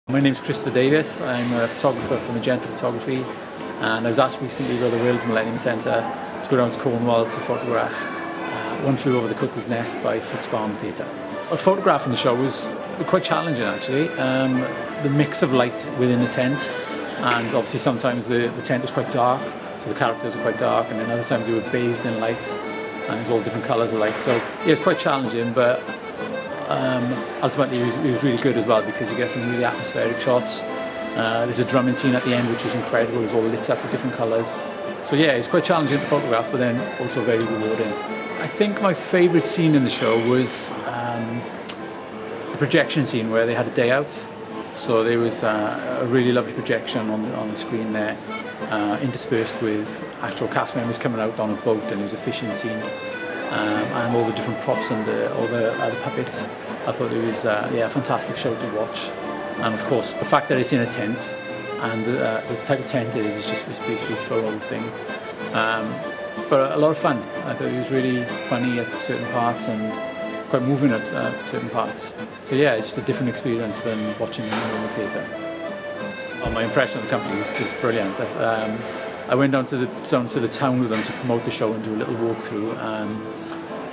My name's Christopher Davis. I'm a photographer for Magenta Photography, and I was asked recently by the Wales Millennium Centre to go down to Cornwall to photograph One Flew Over the Cuckoo's Nest by Footsbarn Theatre. Photographing the show was quite challenging actually. The mix of light within the tent, and obviously sometimes the tent was quite dark, so the characters were quite dark, and then other times they were bathed in light, and there's all different colours of light. So yeah, it's quite challenging, but ultimately it was really good as well, because you get some really atmospheric shots. There's a drumming scene at the end which was incredible. It was all lit up with different colours. So yeah, it's quite challenging to photograph, but then also very rewarding. I think my favourite scene in the show was the projection scene where they had a day out. So there was a really lovely projection on the screen there, interspersed with actual cast members coming out on a boat, and it was a fishing scene. And all the different props and all the other puppets. I thought it was a fantastic show to watch, and of course the fact that it's in a tent, and the type of tent it is just this big beautiful old thing. But a lot of fun. I thought it was really funny at certain parts and quite moving at certain parts. So yeah, just a different experience than watching it in the theatre. My impression of the company was brilliant. I went down to the town with them to promote the show and do a little walkthrough,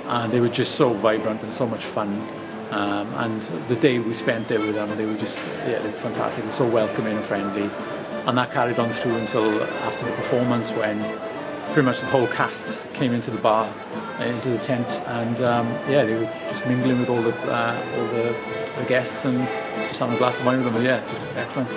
and they were just so vibrant and so much fun. And the day we spent there with them, they were just, they were fantastic. They were so welcoming and friendly, and that carried on through until after the performance, when pretty much the whole cast came into the bar, into the tent, and they were just mingling with all the guests and just having a glass of wine with them. Yeah, just excellent.